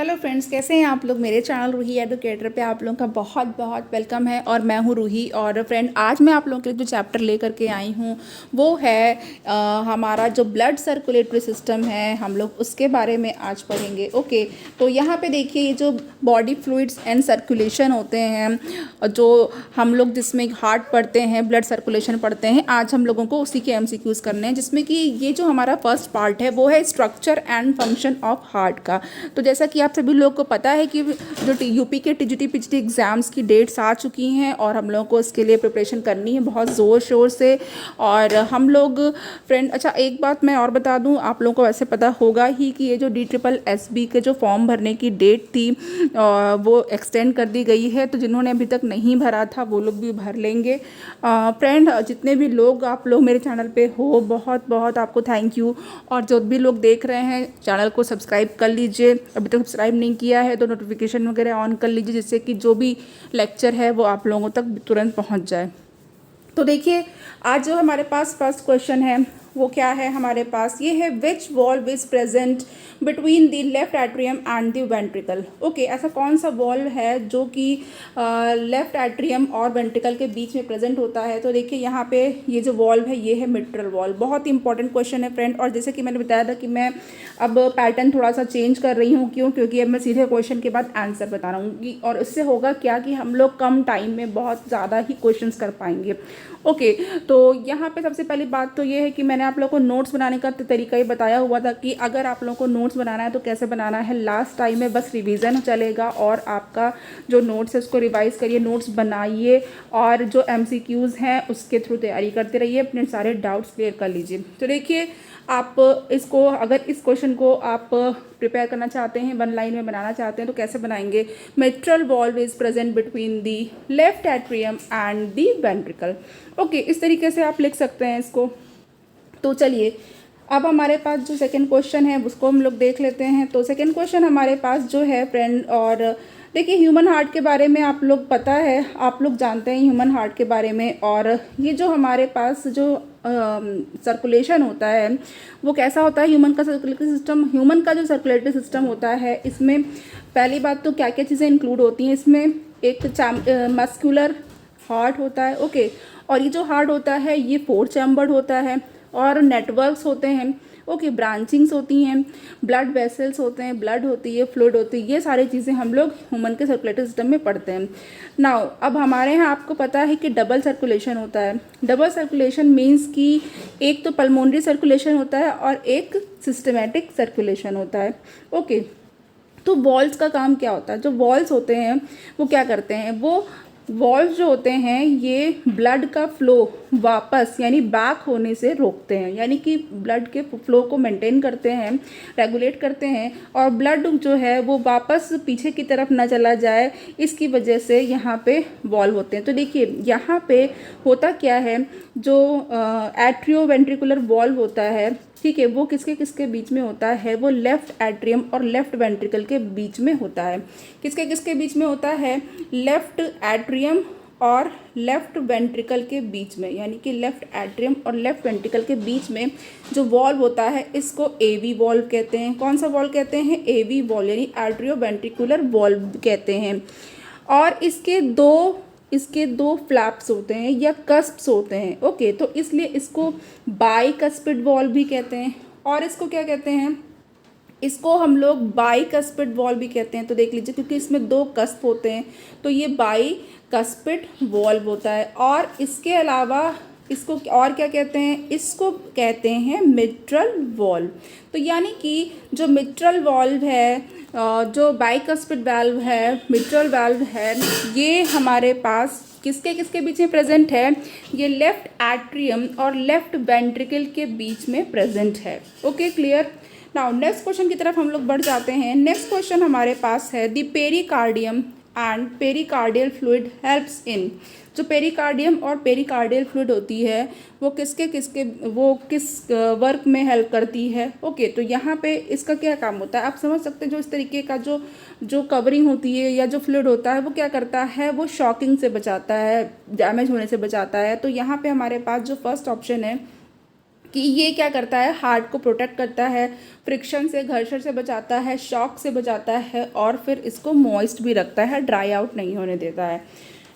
Hello friends, कैसे हैं आप लोग। मेरे चैनल रूही एडुकेटर पे आप लोगों का बहुत बहुत वेलकम है। और मैं हूँ रूही। और फ्रेंड, आज मैं आप लोगों के लिए जो चैप्टर लेकर के आई हूँ वो है हमारा जो ब्लड सर्कुलेटरी सिस्टम है, हम लोग उसके बारे में आज पढ़ेंगे। ओके, तो यहाँ पे देखिए, ये जो बॉडी फ्लूइड्स एंड सर्कुलेशन होते हैं, जो हम लोग जिसमें हार्ट पढ़ते हैं, ब्लड सर्कुलेशन पढ़ते हैं, आज हम लोगों को उसी के एमसीक्यूज़ करने हैं, जिसमें कि ये जो हमारा फर्स्ट पार्ट है वो है structure and function of heart का। तो जैसा कि आप सभी लोगों को पता है कि जो यूपी के टीजीटी पीजीटी एग्ज़ाम्स की डेट्स आ चुकी हैं और हम लोगों को इसके लिए प्रिपरेशन करनी है बहुत ज़ोर शोर से। और हम लोग फ्रेंड, अच्छा एक बात मैं और बता दूं, आप लोगों को वैसे पता होगा ही कि ये जो DSSB के जो फॉर्म भरने की डेट थी वो एक्सटेंड कर दी गई है। तो जिन्होंने अभी तक नहीं भरा था वो लोग भी भर लेंगे। फ्रेंड, जितने भी लोग आप लोग मेरे चैनल पे हो, बहुत बहुत आपको थैंक यू। और जो भी लोग देख रहे हैं, चैनल को सब्सक्राइब कर लीजिए। अभी तक सब्सक्राइब नहीं किया है तो नोटिफिकेशन वगैरह ऑन कर लीजिए, जिससे कि जो भी लेक्चर है वो आप लोगों तक तुरंत पहुंच जाए। तो देखिए, आज जो हमारे पास फर्स्ट क्वेश्चन है वो क्या है हमारे पास, ये है which valve is present between the left atrium and the ventricle. Okay, ऐसा कौन सा वॉल्व है जो कि लेफ्ट एट्रियम और वेंट्रिकल के बीच में प्रेजेंट होता है। तो देखिए, यहाँ पे ये जो वॉल्व है ये है मिट्रल वॉल्व। बहुत ही इंपॉर्टेंट क्वेश्चन है फ्रेंड। और जैसे कि मैंने बताया था कि मैं अब पैटर्न थोड़ा सा चेंज कर रही हूँ, क्योंकि अब मैं सीधे क्वेश्चन के बाद आंसर बता रहा हूँ। और इससे होगा क्या कि हम लोग कम टाइम में बहुत ज़्यादा ही क्वेश्चंस कर पाएंगे। ओके, तो यहाँ पे सबसे पहली बात तो ये है कि मैंने आप लोगों को नोट्स बनाने का तरीका ही बताया हुआ था कि अगर आप लोगों को नोट्स बनाना है तो कैसे बनाना है। लास्ट टाइम में बस रिवीजन चलेगा और आपका जो नोट्स है उसको रिवाइज करिए, नोट्स बनाइए और जो MCQs हैं उसके थ्रू तैयारी करते रहिए, अपने सारे डाउट्स क्लियर कर लीजिए। तो देखिए, आप इसको, अगर इस क्वेश्चन को आप प्रिपेयर करना चाहते हैं, वन लाइन में बनाना चाहते हैं, तो कैसे बनाएंगे। Mitral valve is present between the left atrium and the ventricle. Okay, इस तरीके से आप लिख सकते हैं इसको। तो चलिए, अब हमारे पास जो सेकंड क्वेश्चन है उसको हम लोग देख लेते हैं। तो सेकंड क्वेश्चन हमारे पास जो है फ्रेंड, और देखिए, ह्यूमन हार्ट के बारे में आप लोग पता है, आप लोग जानते हैं ह्यूमन हार्ट के बारे में। और ये जो हमारे पास जो सर्कुलेशन होता है वो कैसा होता है, ह्यूमन का सर्कुलेटरी सिस्टम, ह्यूमन का जो सर्कुलेटरी सिस्टम होता है, इसमें पहली बात तो क्या क्या चीज़ें इंक्लूड होती हैं। इसमें एक मस्कुलर हार्ट होता है। ओके, और ये जो हार्ट होता है ये 4 चैम्बर्ड होता है और नेटवर्क्स होते हैं। ओके, ब्रांचिंग्स होती हैं, ब्लड वेसल्स होते हैं, ब्लड होती है, फ्लूइड होती है, ये सारी चीज़ें हम लोग ह्यूमन के सर्कुलेटरी सिस्टम में पढ़ते हैं। नाउ, अब हमारे यहाँ आपको पता है कि डबल सर्कुलेशन होता है। डबल सर्कुलेशन मीन्स कि एक तो पल्मोनरी सर्कुलेशन होता है और एक सिस्टमेटिक सर्कुलेशन होता है। ओके, तो वॉल्स का काम क्या होता है। जो वॉल्स होते हैं वो क्या करते हैं, वो वॉल्व जो होते हैं ये ब्लड का फ्लो वापस यानी बैक होने से रोकते हैं, यानी कि ब्लड के फ्लो को मेंटेन करते हैं, रेगुलेट करते हैं, और ब्लड जो है वो वापस पीछे की तरफ ना चला जाए, इसकी वजह से यहाँ पे वॉल्व होते हैं। तो देखिए, यहाँ पे होता क्या है, जो एट्रियो वेंट्रिकुलर वॉल्व होता है, ठीक है, वो किसके किसके बीच में होता है, वो लेफ्ट एट्रियम और लेफ्ट वेंट्रिकल के बीच में होता है। किसके किसके बीच में होता है, लेफ्ट एट्रियम और लेफ्ट वेंट्रिकल के बीच में, यानी कि लेफ्ट एट्रियम और लेफ्ट वेंट्रिकल के बीच में जो वॉल्व होता है इसको AV वॉल्व कहते हैं। कौन सा वॉल्व कहते हैं, AV वॉल्व, यानी एट्रियो वेंट्रिकुलर वॉल्व कहते हैं। और इसके दो फ्लैप्स होते हैं या कस्प्स होते हैं। ओके, तो इसलिए इसको बाइकस्पिड वॉल्व भी कहते हैं। और इसको क्या कहते हैं, इसको हम लोग बाइकस्पिड वॉल्व भी कहते हैं। तो देख लीजिए, क्योंकि इसमें 2 कस्प होते हैं तो ये बाइकस्पिड वॉल्व होता है। और इसके अलावा इसको और क्या कहते हैं, इसको कहते हैं मिट्रल वॉल्व। तो यानी कि जो मिट्रल वॉल्व है, जो बाइकस्पिड वाल्व है, मिट्रल वाल्व है, ये हमारे पास किसके किसके बीच में प्रेजेंट है, ये लेफ्ट एट्रियम और लेफ्ट वेंट्रिकल के बीच में प्रेजेंट है। Okay, clear. Now next question की तरफ हम लोग बढ़ जाते हैं। नेक्स्ट क्वेश्चन हमारे पास है the pericardium and pericardial fluid helps in. जो पेरिकार्डियम और पेरिकार्डियल फ्लूइड होती है वो किस वर्क में हेल्प करती है। ओके, तो यहाँ पे इसका क्या काम होता है आप समझ सकते हैं। जो इस तरीके का जो कवरिंग होती है या जो फ्लूइड होता है वो क्या करता है, वो शॉकिंग से बचाता है, डैमेज होने से बचाता है। तो यहाँ पे हमारे पास जो फर्स्ट ऑप्शन है कि ये क्या करता है, हार्ट को प्रोटेक्ट करता है, फ्रिक्शन से, घर्षण से बचाता है, शॉक से बचाता है और फिर इसको मॉइस्ट भी रखता है, ड्राई आउट नहीं होने देता है।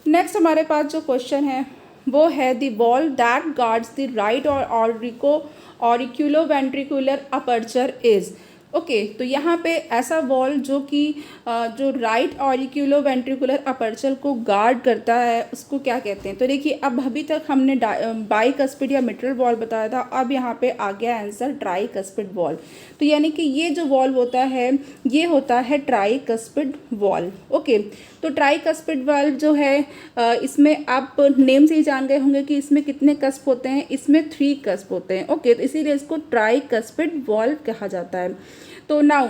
नेक्स्ट हमारे पास जो क्वेश्चन है वो है the wall that guards the right auriculo ventricular aperture is. Okay, तो यहाँ पे ऐसा वॉल जो कि जो राइट ऑरिक्यूलो वेंट्रिकुलर अपर्चर को गार्ड करता है उसको क्या कहते हैं। तो देखिए, अब अभी तक हमने बाइकस्पिड या मिट्रल वॉल बताया था, अब यहाँ पे आ गया आंसर ट्राइकस्पिड वॉल। तो यानी कि ये जो वॉल होता है ये होता है ट्राइकस्पिड वॉल। ओके, तो ट्राइकस्पिड वॉल जो है इसमें आप नेम से ही जान गए होंगे कि इसमें कितने कस्प होते हैं, इसमें 3 कस्प होते हैं। ओके, तो इसीलिए इसको ट्राइकस्पिड वॉल कहा जाता है। तो नाउ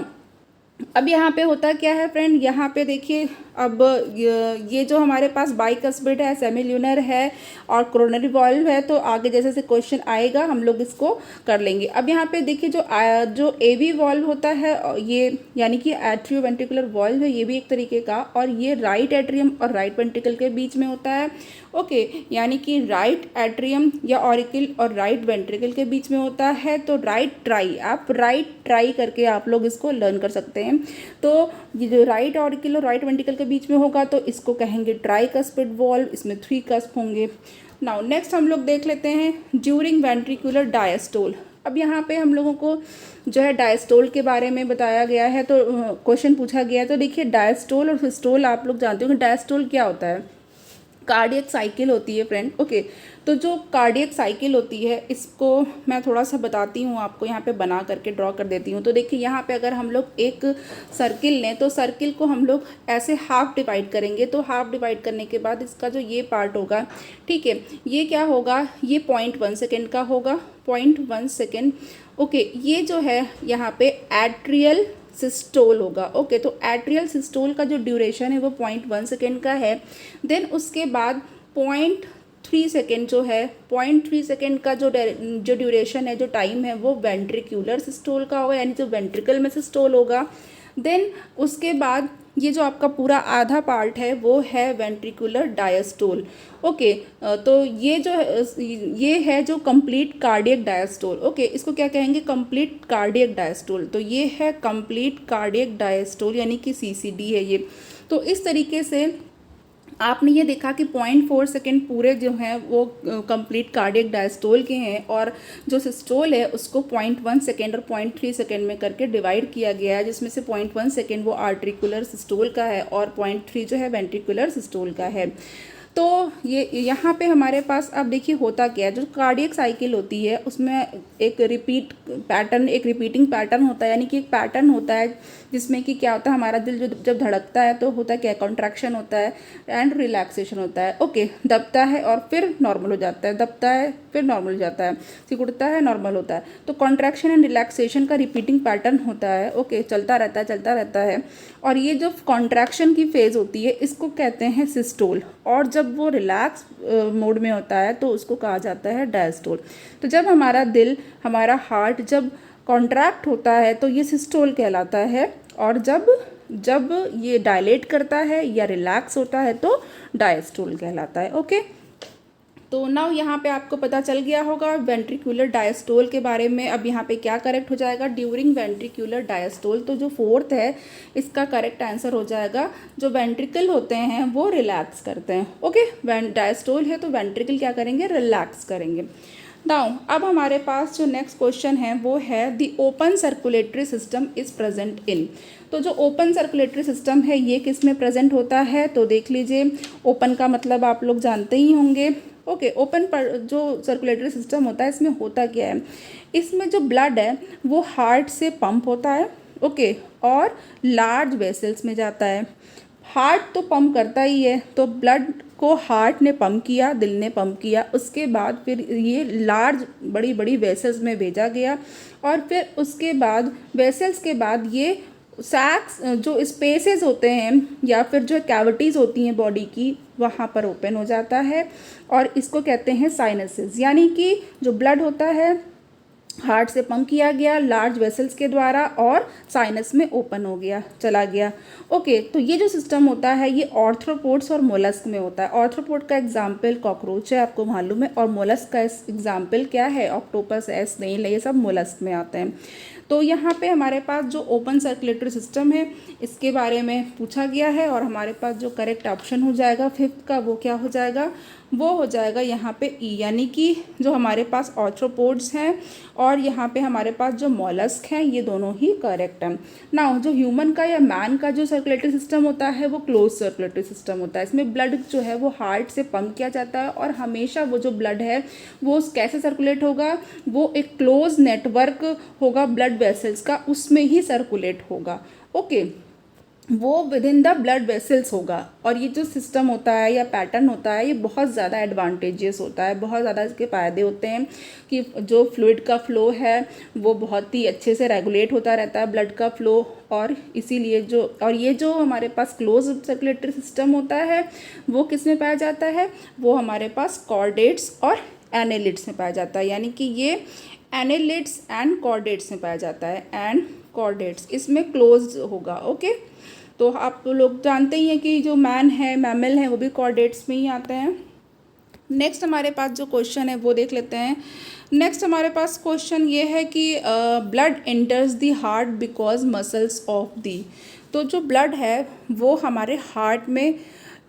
अब यहाँ पे होता क्या है फ्रेंड, यहाँ पे देखिए, अब ये जो हमारे पास बाइकस्पिड है, सेमील्यूनर है और कोरोनरी वॉल्व है, तो आगे जैसे जैसे क्वेश्चन आएगा हम लोग इसको कर लेंगे। अब यहाँ पे देखिए जो एवी वॉल्व होता है ये यानी कि एट्रियोवेंट्रिकुलर वॉल्व है, ये भी एक तरीके का, और ये राइट एट्रियम और राइट वेंट्रिकल के बीच में होता है। ओके, यानी कि राइट एट्रियम या ऑरिकल और राइट वेंट्रिकल के बीच में होता है। तो राइट ट्राई, आप राइट ट्राई करके आप लोग इसको लर्न कर सकते हैं। तो ये जो राइट ऑरिकल और राइट वेंट्रिकल के बीच में होगा तो इसको कहेंगे ट्राइकस्पिड वॉल्व, इसमें 3 कस्प होंगे। नाउ नेक्स्ट हम लोग देख लेते हैं ड्यूरिंग वेंट्रिकुलर डायस्टोल। अब यहाँ पे हम लोगों को जो है डायस्टोल के बारे में बताया गया है, तो क्वेश्चन पूछा गया है। तो देखिए, डायस्टोल और सिस्टोल आप लोग जानते हो कि डायस्टोल क्या होता है, कार्डियक साइकिल होती है फ्रेंड। ओके, तो जो कार्डियक साइकिल होती है इसको मैं थोड़ा सा बताती हूँ आपको, यहाँ पे बना करके ड्रॉ कर देती हूँ। तो देखिए, यहाँ पे अगर हम लोग एक सर्किल लें तो सर्किल को हम लोग ऐसे हाफ डिवाइड करेंगे। तो हाफ डिवाइड करने के बाद इसका जो ये पार्ट होगा, ठीक है, ये क्या होगा, ये 0.1 सेकेंड का होगा, 0.1 सेकेंड। ओके, ये जो है यहाँ पे एट्रियल सिस्टोल होगा। ओके, तो एट्रियल सिस्टोल का जो ड्यूरेशन है वो 0.1 सेकेंड का है। देन उसके बाद 0.3 सेकेंड जो है, 0.3 सेकेंड का जो ड्यूरेशन है, जो टाइम है, वो वेंट्रिकुलर सिस्टोल का होगा, यानी जो वेंट्रिकल में सिस्टोल होगा। देन उसके बाद ये जो आपका पूरा आधा पार्ट है वो है वेंट्रिकुलर डायस्टोल। ओके, तो ये जो है ये है जो कंप्लीट कार्डियक डायस्टोल। ओके, इसको क्या कहेंगे, कंप्लीट कार्डियक डायस्टोल। तो ये है कंप्लीट कार्डियक डायस्टोल, यानी कि CCD है ये। तो इस तरीके से आपने ये देखा कि 0.4 सेकेंड पूरे जो हैं वो कंप्लीट कार्डियक डायस्टोल के हैं, और जो सिस्टोल है उसको 0.1 सेकेंड और 0.3 सेकेंड में करके डिवाइड किया गया है, जिसमें से 0.1 सेकेंड वो आर्ट्रिकुलर सिस्टोल का है और 0.3 जो है वेंट्रिकुलर सिस्टोल का है। तो ये यहाँ पे हमारे पास अब देखिए होता क्या है, जो कार्डियक साइकिल होती है उसमें एक रिपीटिंग पैटर्न होता है, यानी कि एक पैटर्न होता है जिसमें कि क्या होता है, हमारा दिल जो जब धड़कता है तो होता है क्या, कॉन्ट्रैक्शन होता है एंड रिलैक्सेशन होता है। ओके, दबता है और फिर नॉर्मल हो जाता है, दबता है फिर नॉर्मल हो जाता है, सिकुड़ता है, नॉर्मल होता है। तो कॉन्ट्रैक्शन एंड रिलैक्सेशन का रिपीटिंग पैटर्न होता है। ओके, चलता रहता है। और ये जो कॉन्ट्रैक्शन की फेज़ होती है इसको कहते हैं सिस्टोल, और जब वो रिलैक्स मोड में होता है तो उसको कहा जाता है डायस्टोल। तो जब हमारा दिल, हमारा हार्ट जब कॉन्ट्रैक्ट होता है तो ये सिस्टोल कहलाता है, और जब ये डायलेट करता है या रिलैक्स होता है तो डायस्टोल कहलाता है। ओके, तो नाउ यहाँ पे आपको पता चल गया होगा वेंट्रिकुलर डायस्टोल के बारे में। अब यहाँ पे क्या करेक्ट हो जाएगा, ड्यूरिंग वेंट्रिकुलर डायस्टोल। तो जो 4th है इसका करेक्ट आंसर हो जाएगा, जो वेंट्रिकल होते हैं वो रिलैक्स करते हैं। ओके, डायस्टोल है तो वेंट्रिकल क्या करेंगे, रिलैक्स करेंगे। नाउ अब हमारे पास जो नेक्स्ट क्वेश्चन है वो है the open circulatory system is present in. तो जो ओपन सर्कुलेटरी सिस्टम है ये किस में प्रेजेंट होता है, तो देख लीजिए, ओपन का मतलब आप लोग जानते ही होंगे। ओके, ओपन पर जो सर्कुलेटरी सिस्टम होता है इसमें होता क्या है, इसमें जो ब्लड है वो हार्ट से पंप होता है। ओके, और लार्ज वेसल्स में जाता है। हार्ट तो पंप करता ही है, तो ब्लड को हार्ट ने पंप किया, दिल ने पंप किया, उसके बाद फिर ये लार्ज बड़ी बड़ी वेसल्स में भेजा गया, और फिर उसके बाद वेसल्स के बाद ये सैक्स जो स्पेसेस होते हैं या फिर जो कैविटीज़ होती हैं बॉडी की, वहाँ पर ओपन हो जाता है, और इसको कहते हैं साइनसेस। यानी कि जो ब्लड होता है हार्ट से पंप किया गया लार्ज वेसल्स के द्वारा और साइनस में ओपन हो गया, चला गया। ओके, तो ये जो सिस्टम होता है ये ऑर्थ्रोपोड्स और मोलस्क में होता है। ऑर्थ्रोपोड का एग्जाम्पल कॉकरोच है, आपको मालूम है, और मोलस्क का एग्जाम्पल क्या है, ऑक्टोपस, स्नेल, ये सब मोलस्क में आते हैं। तो यहाँ पे हमारे पास जो ओपन सर्कुलेटरी सिस्टम है इसके बारे में पूछा गया है, और हमारे पास जो करेक्ट ऑप्शन हो जाएगा फिफ्थ का वो क्या हो जाएगा, वो हो जाएगा यहाँ पे ई, यानी कि जो हमारे पास ऑर्थ्रोपोड्स हैं और यहाँ पे हमारे पास जो मॉलस्क हैं ये दोनों ही करेक्ट हैं। नाउ जो ह्यूमन का या मैन का जो सर्कुलेटरी सिस्टम होता है वो क्लोज सर्कुलेटरी सिस्टम होता है। इसमें ब्लड जो है वो हार्ट से पंप किया जाता है और हमेशा वो जो ब्लड है वो कैसे सर्कुलेट होगा, वो एक क्लोज नेटवर्क होगा ब्लड वेसल्स का, उसमें ही सर्कुलेट होगा। ओके, वो with in the blood vessels होगा। और ये जो सिस्टम होता है या पैटर्न होता है ये बहुत ज़्यादा एडवांटेजियस होता है, बहुत ज़्यादा इसके फ़ायदे होते हैं कि जो फ्लूइड का फ़्लो है वो बहुत ही अच्छे से रेगुलेट होता रहता है, ब्लड का फ़्लो। और इसीलिए ये जो हमारे पास क्लोज सर्कुलेटरी सिस्टम होता है वो किस में पाया जाता है, वो हमारे पास कॉर्डेट्स और एनेलिड्स में पाया जाता है, यानी कि ये एनेलिड्स एंड कॉर्डेट्स में पाया जाता है, एंड कॉर्डेट्स इसमें क्लोज होगा। ओके, तो आप लोग जानते ही हैं कि जो मैन है, मैमल है, वो भी कॉर्डेट्स में ही आते हैं। नेक्स्ट हमारे पास जो क्वेश्चन है वो देख लेते हैं। नेक्स्ट हमारे पास क्वेश्चन ये है कि blood enters the heart because muscles of the. तो जो ब्लड है वो हमारे हार्ट में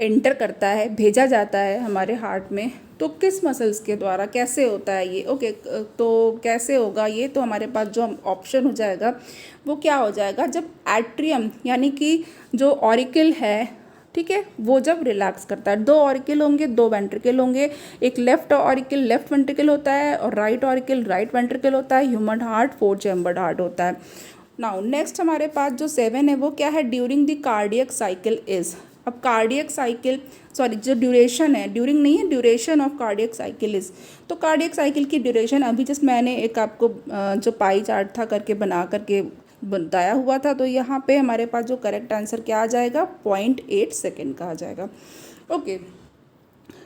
एंटर करता है, भेजा जाता है हमारे हार्ट में, तो किस मसल्स के द्वारा, कैसे होता है ये। ओके, तो कैसे होगा ये, तो हमारे पास जो ऑप्शन हो जाएगा वो क्या हो जाएगा, जब एट्रियम यानी कि जो ऑरिकल है, ठीक है, वो जब रिलैक्स करता है। दो ऑरिकल होंगे, दो वेंट्रिकल होंगे, एक लेफ्ट ऑरिकल लेफ्ट वेंट्रिकल होता है और राइट ऑरिकल राइट वेंट्रिकल होता है। ह्यूमन हार्ट 4 चैम्बर्ड हार्ट होता है। नाउ नेक्स्ट हमारे पास जो 7 है वो क्या है, during the cardiac cycle is. अब कार्डियक साइकिल, सॉरी, जो ड्यूरेशन है, ड्यूरिंग नहीं है, duration of cardiac cycle is. तो कार्डियक साइकिल की ड्यूरेशन अभी जस्ट मैंने एक आपको जो पाई चार्ट था करके बना करके बताया हुआ था, तो यहाँ पे हमारे पास जो करेक्ट आंसर क्या आ जाएगा, 0.8 सेकेंड का आ जाएगा। Okay,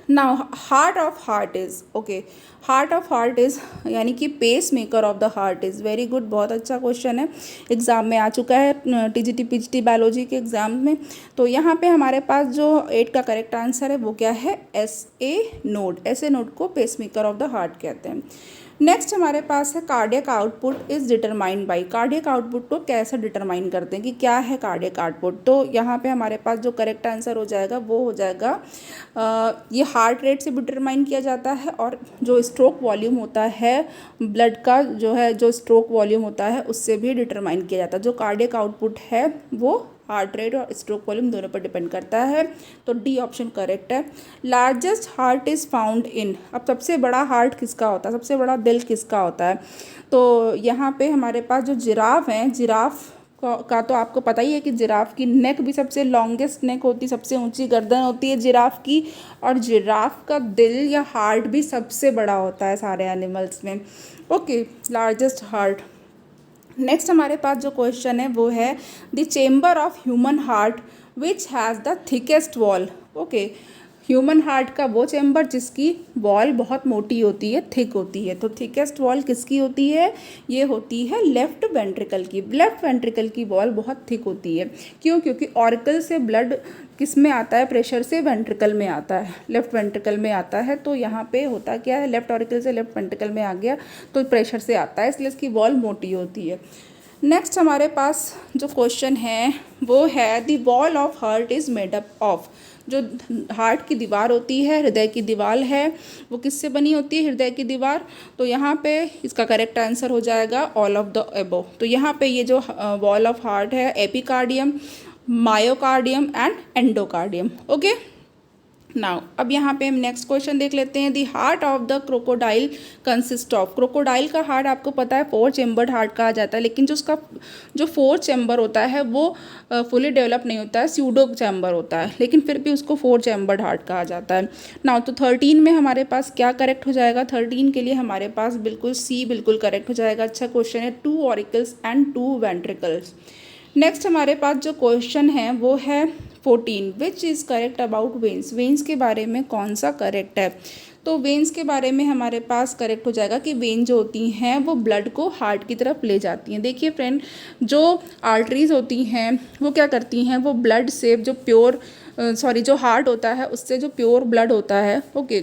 now heart of heart is, okay, heart of heart is यानी कि pacemaker of the heart is. Very good, बहुत अच्छा क्वेश्चन है, एग्ज़ाम में आ चुका है, टीजीटी पीजीटी बायोलॉजी के एग्ज़ाम में। तो यहाँ पे हमारे पास जो 8 का करेक्ट आंसर है वो क्या है, SA नोड। SA नोड को pacemaker of the heart कहते हैं। नेक्स्ट हमारे पास है cardiac output is determined by. Cardiac output को कैसे डिटरमाइन करते हैं कि क्या है कार्डियक आउटपुट, तो यहाँ पे हमारे पास जो करेक्ट आंसर हो जाएगा वो हो जाएगा ये हार्ट रेट से डिटरमाइन किया जाता है, और जो स्ट्रोक वॉल्यूम होता है ब्लड का जो है, जो स्ट्रोक वॉल्यूम होता है उससे भी डिटरमाइन किया जाता है। जो कार्डियक आउटपुट है वो हार्ट रेट और स्ट्रोक वॉल्यूम दोनों पर डिपेंड करता है, तो डी ऑप्शन करेक्ट है। Largest heart is found in. अब सबसे बड़ा हार्ट किसका होता है, सबसे बड़ा दिल किसका होता है, तो यहाँ पे हमारे पास जो जिराफ हैं, जिराफ का तो आपको पता ही है कि जिराफ की नेक भी सबसे लॉन्गेस्ट नेक होती है, सबसे ऊंची गर्दन होती है जिराफ की, और जिराफ का दिल या हार्ट भी सबसे बड़ा होता है सारे एनिमल्स में। Okay, largest heart. नेक्स्ट हमारे पास जो क्वेश्चन है वो है the chamber of human heart which has the thickest wall. Okay, human heart का वो चेम्बर जिसकी वॉल बहुत मोटी होती है, थिक होती है, तो थिकेस्ट वॉल किसकी होती है, ये होती है लेफ्ट वेंट्रिकल की। लेफ्ट वेंट्रिकल की वॉल बहुत थिक होती है, क्यों, क्योंकि ऑरिकल से ब्लड किस में आता है, प्रेशर से वेंट्रिकल में आता है, लेफ्ट वेंट्रिकल में आता है। तो यहाँ पे होता क्या है, लेफ्ट ऑरिकल से लेफ्ट वेंट्रिकल में आ गया तो प्रेशर से आता है, इसलिए इसकी वॉल मोटी होती है। नेक्स्ट हमारे पास जो क्वेश्चन है वो है the wall of heart is made up of. जो हार्ट की दीवार होती है, हृदय की दीवार है, वो किससे बनी होती है, हृदय की दीवार। तो यहाँ पे इसका करेक्ट आंसर हो जाएगा ऑल ऑफ द एबव। तो यहाँ पे ये जो वॉल ऑफ हार्ट है, epicardium, myocardium and endocardium. Okay, now अब यहाँ पे हम नेक्स्ट क्वेश्चन देख लेते हैं। The heart of the crocodile consist of. Crocodile का हार्ट आपको पता है 4 चैम्बर्ड हार्ट कहा जाता है, लेकिन जो उसका जो 4 चैम्बर होता है वो फुली डेवलप नहीं होता है, स्यूडो चैम्बर होता है, लेकिन फिर भी उसको 4 चैम्बर्ड हार्ट कहा जाता है। नाउ तो 13 में हमारे पास क्या करेक्ट हो जाएगा, 13 के लिए हमारे पास बिल्कुल सी बिल्कुल करेक्ट हो जाएगा। अच्छा क्वेश्चन है, 2 ऑरिकल्स एंड 2 वेंट्रिकल्स। नेक्स्ट हमारे पास जो क्वेश्चन है वो है 14 which is correct about veins. Veins के बारे में कौन सा करेक्ट है, तो तो वेन्स के बारे में हमारे पास करेक्ट हो जाएगा कि वेन जो होती हैं वो ब्लड को हार्ट की तरफ ले जाती हैं। देखिए फ्रेंड, जो आर्टरीज होती हैं वो क्या करती हैं, वो ब्लड से जो प्योर जो हार्ट होता है उससे जो प्योर ब्लड होता है, ओके,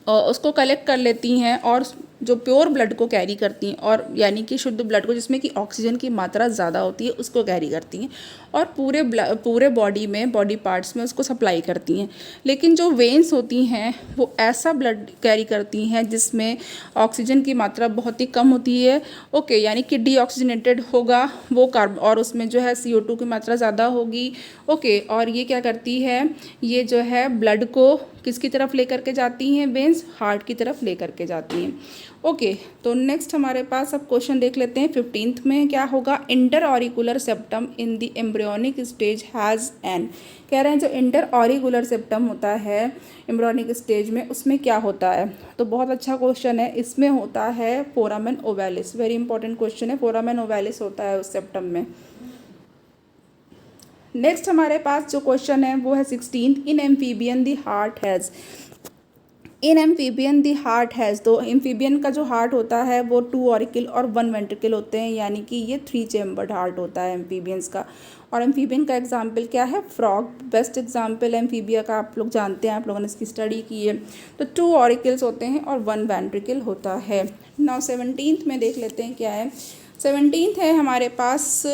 उसको कलेक्ट कर लेती हैं और जो प्योर ब्लड को कैरी करती हैं, और यानी कि शुद्ध ब्लड को जिसमें कि ऑक्सीजन की मात्रा ज़्यादा होती है उसको कैरी करती हैं और पूरे बॉडी में, बॉडी पार्ट्स में उसको सप्लाई करती हैं। लेकिन जो वेन्स होती हैं वो ऐसा ब्लड कैरी करती हैं जिसमें ऑक्सीजन की मात्रा बहुत ही कम होती है, ओके, यानी कि डीऑक्सीजनेटेड होगा वो कार्ब, और उसमें जो है CO2 की मात्रा ज़्यादा होगी, ओके। और ये क्या करती है, ये जो है ब्लड को किसकी तरफ लेकर के जाती हैं, वेन्स हार्ट की तरफ लेकर के जाती हैं, ओके। तो नेक्स्ट हमारे पास अब क्वेश्चन देख लेते हैं 15th में क्या होगा, inter auricular septum in the embryonic stage has an, कह रहे हैं जो इंटर ऑरिकुलर सेप्टम होता है एम्ब्रियोनिक स्टेज में उसमें क्या होता है। तो बहुत अच्छा क्वेश्चन है, इसमें होता है फोरामेन ओवैलिस, वेरी इंपॉर्टेंट क्वेश्चन है, फोरामेन ओवैलिस होता है उस सेप्टम में। नेक्स्ट हमारे पास जो क्वेश्चन है वो है 16th, in amphibian the heart has, in amphibian the heart has, तो एम्फीबियन का जो हार्ट होता है वो 2 ऑरिकल और 1 वेंट्रिकल होते हैं, यानी कि ये 3 चैम्बर्ड हार्ट होता है एम्फीबियंस का। और एम्फीबियन का एग्जाम्पल क्या है, फ्रॉग, बेस्ट एग्जाम्पल एम्फीबिया का आप लोग जानते हैं, आप लोगों ने इसकी स्टडी की है। तो 2 ऑरिकल्स होते हैं और 1 वेंट्रिकल होता है। नाउ 17th में देख लेते हैं क्या है। 17th है हमारे पास,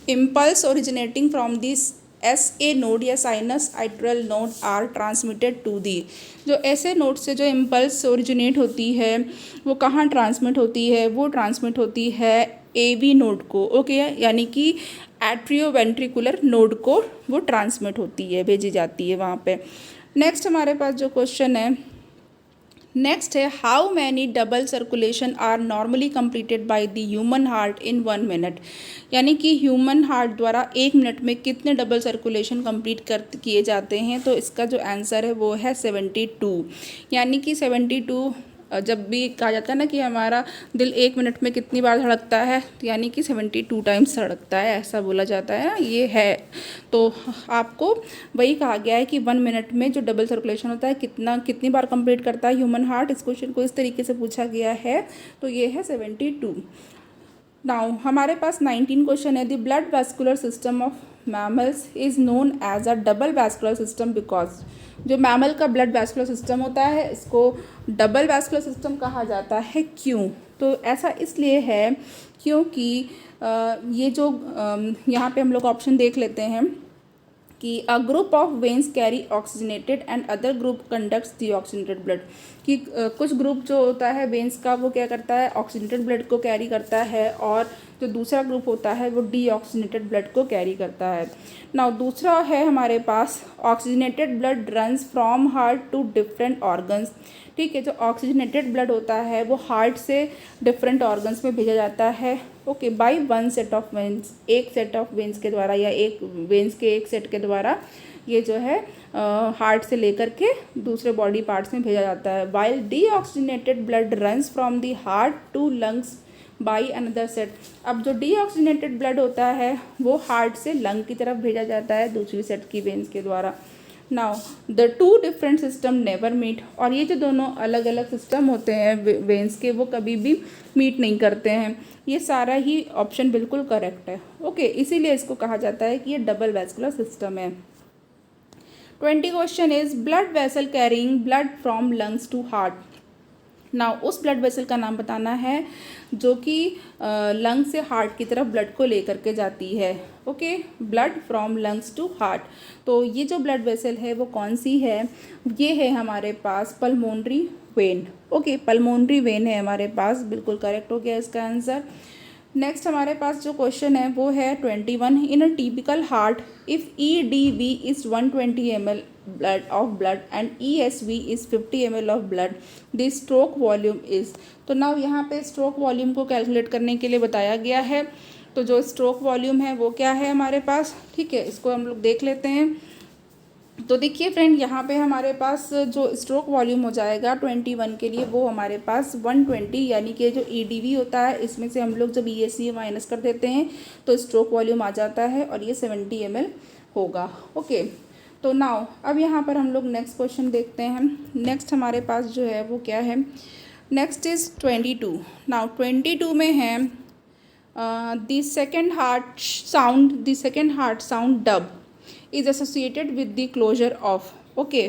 impulse originating from this SA node या sinus atrial node are transmitted to the, जो ऐसे नोड से जो इम्पल्स ओरिजिनेट होती है वो कहाँ ट्रांसमिट होती है, वो ट्रांसमिट होती है AV नोड को, ओके, यानी कि एट्रियोवेंट्रिकुलर नोड को वो ट्रांसमिट होती है, भेजी जाती है वहाँ पे। नेक्स्ट हमारे पास जो क्वेश्चन है, नेक्स्ट है, how many double circulation are normally completed by the human heart in 1 minute, यानी कि ह्यूमन हार्ट द्वारा 1 मिनट में कितने डबल सर्कुलेशन कंप्लीट किए जाते हैं। तो इसका जो आंसर है वो है 72, यानी कि 72, जब भी कहा जाता है ना कि हमारा दिल 1 मिनट में कितनी बार धड़कता है, तो यानी कि 72 टाइम्स धड़कता है, ऐसा बोला जाता है ना, ये है। तो आपको वही कहा गया है कि 1 मिनट में जो डबल सर्कुलेशन होता है कितनी बार कंप्लीट करता है ह्यूमन हार्ट, इस क्वेश्चन को इस तरीके से पूछा गया है, तो ये है 72। नाउ हमारे पास 19 क्वेश्चन है, the blood vascular system of mammals is known as a double vascular system because, जो मैमल का ब्लड वैस्कुलर सिस्टम होता है इसको डबल वैस्कुलर सिस्टम कहा जाता है, क्यों? तो ऐसा इसलिए है क्योंकि ये जो यहाँ पे हम लोग ऑप्शन देख लेते हैं कि a group of veins carry oxygenated and other group conducts deoxygenated blood, कि कुछ ग्रुप जो होता है वेन्स का वो क्या करता है, ऑक्सीजनेटेड ब्लड को कैरी करता है, और जो दूसरा ग्रुप होता है वो डीऑक्सीजनेटेड ब्लड को कैरी करता है। नाउ दूसरा है हमारे पास, oxygenated blood runs from heart to different organs, ठीक है, जो ऑक्सीजनेटेड ब्लड होता है वो हार्ट से डिफरेंट ऑर्गन्स में भेजा जाता है, okay, by 1 set of veins, एक सेट ऑफ वेन्स के द्वारा या एक वेन्स के एक सेट के द्वारा ये जो है हार्ट से लेकर के दूसरे बॉडी पार्ट्स में भेजा जाता है। While deoxygenated blood runs from the heart to lungs by another set, अब जो डीऑक्सीजनेटेड ब्लड होता है वो हार्ट से लंग की तरफ भेजा जाता है दूसरी सेट की वेन्स के द्वारा। Now the 2 different system never meet, और ये जो दोनों अलग अलग सिस्टम होते हैं वेन्स के वो कभी भी मीट नहीं करते हैं, ये सारा ही ऑप्शन बिल्कुल करेक्ट है, ओके, इसीलिए इसको कहा जाता है कि ये डबल वैस्कुलर सिस्टम है। 20 question is blood vessel carrying blood from lungs to heart, now उस ब्लड वेसल का नाम बताना है जो कि लंग से हार्ट की तरफ ब्लड को लेकर के जाती है, okay, blood from lungs to heart. तो ये जो ब्लड वेसल है वो कौन सी है, ये है हमारे पास pulmonary vein, okay, pulmonary vein है हमारे पास, बिल्कुल करेक्ट हो गया इसका आंसर। नेक्स्ट हमारे पास जो क्वेश्चन है वो है 21, in a typical heart if EDV is 120 ml blood and ESV is 50 ml of blood, the stroke volume is, तो नाउ यहाँ पे स्ट्रोक वॉल्यूम को कैलकुलेट करने के लिए बताया गया है। तो जो स्ट्रोक वॉल्यूम है वो क्या है हमारे पास, ठीक है, इसको हम लोग देख लेते हैं। तो देखिए फ्रेंड, यहाँ पे हमारे पास जो स्ट्रोक वॉल्यूम हो जाएगा 21 के लिए वो हमारे पास 120, यानी कि जो EDV होता है इसमें से हम लोग जब ESV माइनस कर देते हैं तो स्ट्रोक वॉल्यूम आ जाता है और ये 70 ml होगा, ओके। तो नाउ अब यहाँ पर हम लोग नेक्स्ट क्वेश्चन देखते हैं। नेक्स्ट हमारे पास जो है वो क्या है, नेक्स्ट इज़ 22। नाउ 22 में है the second heart sound dub is associated with the closure of. Okay,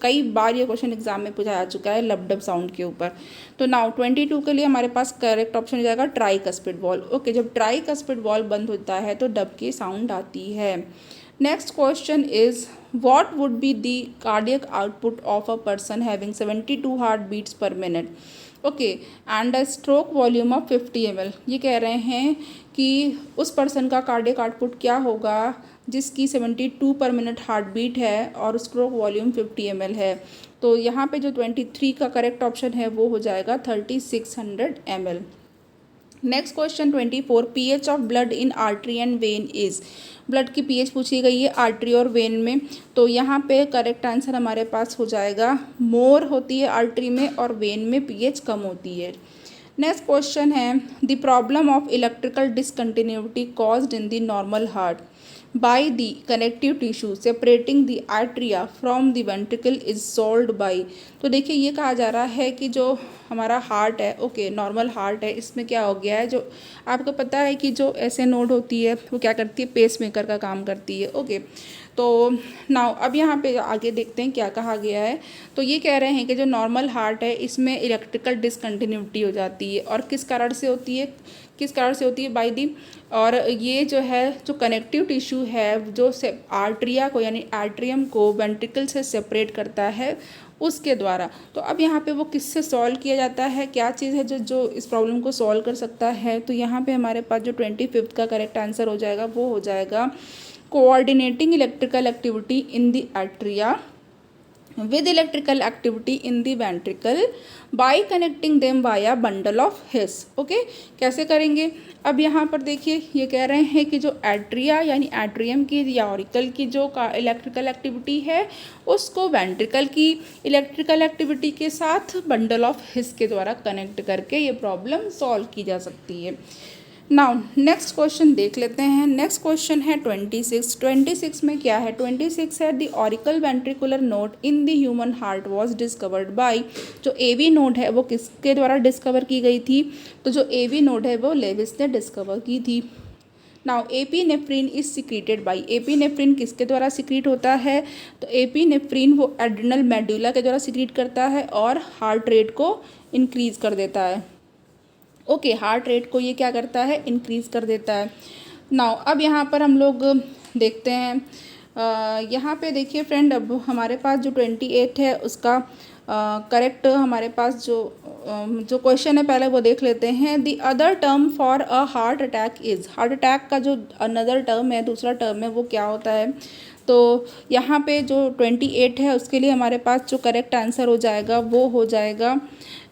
कई बार ये क्वेश्चन एग्जाम में पूछा जा चुका है लब डब साउंड के ऊपर। तो नाउ 22 के लिए हमारे पास करेक्ट ऑप्शन हो जाएगा ट्राई कस्पिड वॉल। ओके, जब ट्राई कस्पिड वॉल बंद होता है तो डब की साउंड आती है। Next question is what would be the cardiac output of a person having 72 heart beats per minute. Okay, and a stroke volume of 50 ml। ये कह रहे हैं कि उस पर्सन का कार्डियक आउटपुट क्या होगा जिसकी 72 पर मिनट हार्ट बीट है और स्ट्रोक वॉल्यूम 50 ml है। तो यहाँ पे जो 23 का करेक्ट ऑप्शन है वो हो जाएगा 3600 ml। Next question 24, pH of blood in artery and when is. Blood की पीएच पूछी गई है आर्टरी और वेन में, तो यहाँ पे करेक्ट आंसर हमारे पास हो जाएगा मोर होती है आर्टरी में और वेन में पीएच कम होती है। नेक्स्ट क्वेश्चन है the problem of electrical discontinuity caused in the normal heart by the connective tissue separating the atria from the ventricle is solved by। तो देखिए ये कहा जा रहा है कि जो हमारा हार्ट है, ओके नॉर्मल हार्ट है, इसमें क्या हो गया है, जो आपको पता है कि जो ऐसे नोड होती है वो क्या करती है, पेस मेकर का काम करती है। ओके, तो नाउ अब यहाँ पे आगे देखते हैं क्या कहा गया है। तो ये कह रहे हैं कि जो नॉर्मल हार्ट है इसमें इलेक्ट्रिकल डिसकंटिन्यूटी हो जाती है और किस कारण से होती है, बाय दी, और ये जो है जो कनेक्टिव टिश्यू है जो से आर्ट्रिया को यानी आर्ट्रियम को वेंट्रिकल से सेपरेट करता है उसके द्वारा। तो अब यहाँ पे वो किससे सॉल्व किया जाता है, क्या चीज़ है जो इस प्रॉब्लम को सॉल्व कर सकता है। तो यहाँ पे हमारे पास जो 25 का करेक्ट आंसर हो जाएगा वो हो जाएगा coordinating electrical activity in the atria with electrical activity in the ventricle by connecting them via bundle of His। Okay, कैसे करेंगे, अब यहाँ पर देखिए ये कह रहे हैं कि जो एट्रिया यानी एट्रियम की या ऑरिकल की जो इलेक्ट्रिकल एक्टिविटी है उसको वेंट्रिकल की इलेक्ट्रिकल एक्टिविटी के साथ बंडल ऑफ हिस के द्वारा कनेक्ट करके ये प्रॉब्लम सॉल्व की जा सकती है। नाउ नेक्स्ट क्वेश्चन देख लेते हैं। नेक्स्ट क्वेश्चन है 26 में क्या है, 26 है the auricular ventricular node in the human heart was discovered by. जो एवी नोड है वो किसके द्वारा डिस्कवर की गई थी, तो जो एवी नोड है वो लेविस ने डिस्कवर की थी। Now epinephrine is secreted by. Epinephrine किसके द्वारा सिक्रीट होता है, तो एपीनेफ्रिन वो एड्रिनल मेडुला के द्वारा सिक्रीट करता है और हार्ट रेट को इंक्रीज कर देता है। ओके, हार्ट रेट को ये क्या करता है, इंक्रीज़ कर देता है। नाउ अब यहाँ पर हम लोग देखते हैं, यहाँ पे देखिए फ्रेंड, अब हमारे पास जो 28 है उसका करेक्ट हमारे पास जो क्वेश्चन है पहले वो देख लेते हैं। The other term for a heart attack is. Heart attack का जो अनदर टर्म है, दूसरा टर्म है, वो क्या होता है। तो यहाँ पे जो 28 है उसके लिए हमारे पास जो करेक्ट आंसर हो जाएगा वो हो जाएगा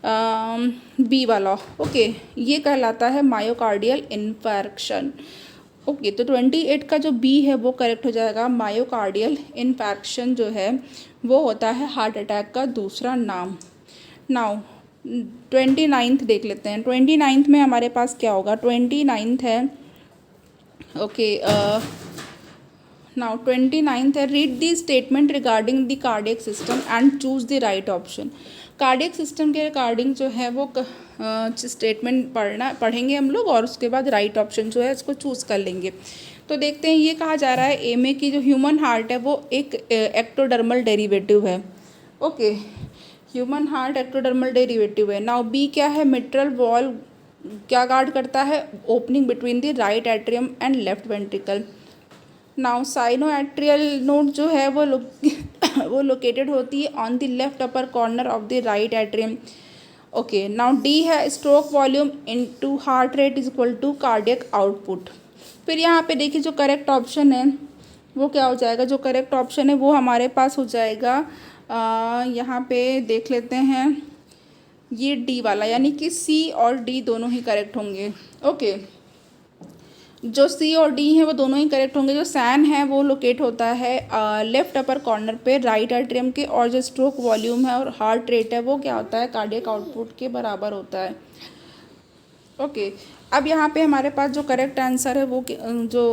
बी वाला। ओके, ये कहलाता है मायोकार्डियल इन्फार्क्शन। ओके, तो 28 का जो बी है वो करेक्ट हो जाएगा। मायोकार्डियल इन्फार्क्शन जो है वो होता है हार्ट अटैक का दूसरा नाम। नाउ 29 देख लेते हैं। 29 में हमारे पास क्या होगा, 29 है, ओके नाउ 29 है read the statement regarding the cardiac system and choose the right option. Cardiac system के रिगार्डिंग जो है वो स्टेटमेंट पढ़ेंगे हम लोग और उसके बाद राइट ऑप्शन जो है इसको चूज़ कर लेंगे। तो देखते हैं, ये कहा जा रहा है ए में कि जो ह्यूमन हार्ट है वो एक एक्टोडर्मल डेरिवेटिव है। Okay, human heart ectodermal derivative है। नाउ बी क्या है, मिट्रल वॉल क्या गार्ड करता है, opening between the right atrium and left ventricle. Now sinoatrial node जो है वो लोकेटेड होती है on the left upper corner of the right atrium. Okay, now D है stroke volume into heart rate is equal to cardiac output. फिर यहाँ पे देखिए जो करेक्ट ऑप्शन है वो क्या हो जाएगा, जो करेक्ट ऑप्शन है वो हमारे पास हो जाएगा, यहाँ पे देख लेते हैं, ये डी वाला, यानी कि सी और डी दोनों ही करेक्ट होंगे। ओके, जो सी और डी हैं वो दोनों ही करेक्ट होंगे। जो सैन है वो लोकेट होता है लेफ्ट अपर कॉर्नर पे राइट एट्रियम के, और जो स्ट्रोक वॉल्यूम है और हार्ट रेट है वो क्या होता है, कार्डियक आउटपुट के बराबर होता है। ओके, अब यहाँ पे हमारे पास जो करेक्ट आंसर है वो जो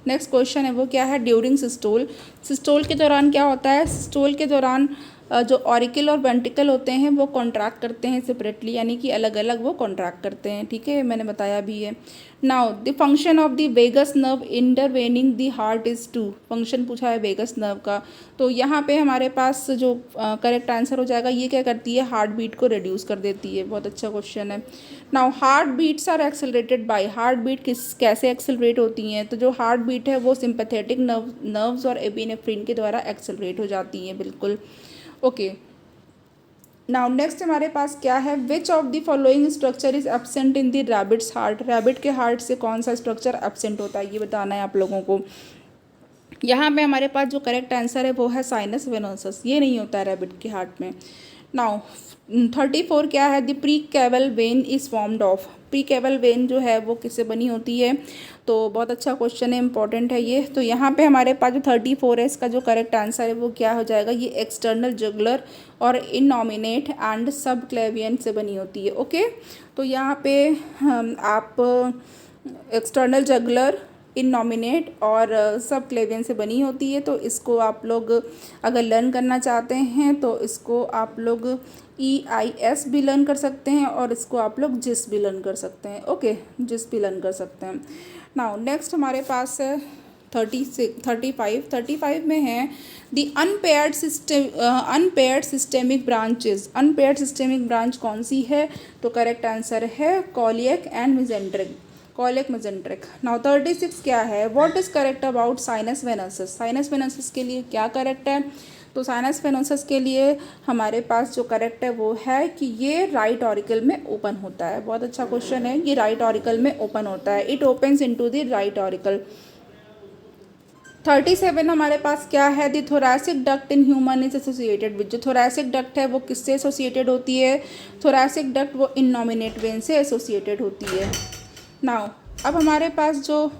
नेक्स्ट क्वेश्चन है वो क्या है, ड्यूरिंग सिस्टोल। सिस्टोल के दौरान क्या होता है, सिस्टोल के दौरान जो ऑरिकल और वेंट्रिकल होते हैं वो कॉन्ट्रैक्ट करते हैं सेपरेटली, यानी कि अलग अलग वो कॉन्ट्रैक्ट करते हैं, ठीक है, मैंने बताया भी है। Now the function of the vagus nerve innervating the heart is to, function पूछा है वेगस नर्व का, तो यहाँ पे हमारे पास जो करेक्ट आंसर हो जाएगा, ये क्या करती है, हार्ट बीट को रिड्यूस कर देती है। बहुत अच्छा क्वेश्चन है। Now heart beats are accelerated by, heart beat कैसे एक्सेलरेट होती हैं, तो जो हार्ट बीट है वो सिंपैथेटिक नर्व्स और एपिनेफ्रिन के द्वारा एक्सेलरेट हो जाती हैं, बिल्कुल। ओके, नाउ नेक्स्ट हमारे पास क्या है, which of the following structure is absent in the rabbits heart, rabbit के हार्ट से कौन सा स्ट्रक्चर एब्सेंट होता है, ये बताना है आप लोगों को। यहाँ पे हमारे पास जो करेक्ट आंसर है वो है साइनस वेनोसस, ये नहीं होता है रैबिट के हार्ट में। नाउ 34 क्या है, the pre caval when is formed of, pre caval when जो है वो किससे बनी होती है, तो बहुत अच्छा क्वेश्चन है, इंपॉर्टेंट है ये। तो यहाँ पे हमारे पास जो 34 है इसका जो करेक्ट आंसर है वो क्या हो जाएगा, ये एक्सटर्नल जुगुलर और इननॉमिनेट एंड सब क्लेवियन से बनी होती है। ओके, तो यहाँ पे आप एक्सटर्नल जुगुलर, इननॉमिनेट और सब क्लेवियन से बनी होती है, तो इसको आप लोग अगर लर्न करना चाहते हैं तो इसको आप लोग EIS भी लर्न कर सकते हैं और इसको आप लोग जिस भी लर्न कर सकते हैं। ओके, जिस भी लर्न कर सकते हैं। नाउ नेक्स्ट हमारे पास है 35 में है the unpaired systemic branches, unpaired systemic branch कौन सी है, तो करेक्ट आंसर है coeliac and mesenteric, colic mesenteric. Now 36 क्या है, what is correct about sinus venosus, sinus venosus के लिए क्या करेक्ट है, तो साइनस वेनोसस के लिए हमारे पास जो करेक्ट है वो है कि ये राइट ऑरिकल में ओपन होता है। बहुत अच्छा क्वेश्चन है, ये राइट ऑरिकल में ओपन होता है, it opens into the right auricle. 37 हमारे पास क्या है, the thoracic duct in human is associated with, जो थोरैसिक डक्ट है वो किससे एसोसिएटेड होती है, थोरैसिक डक्ट वो इननॉमिनेट वेन से एसोसिएटेड होती है। नाउ अब हमारे पास जो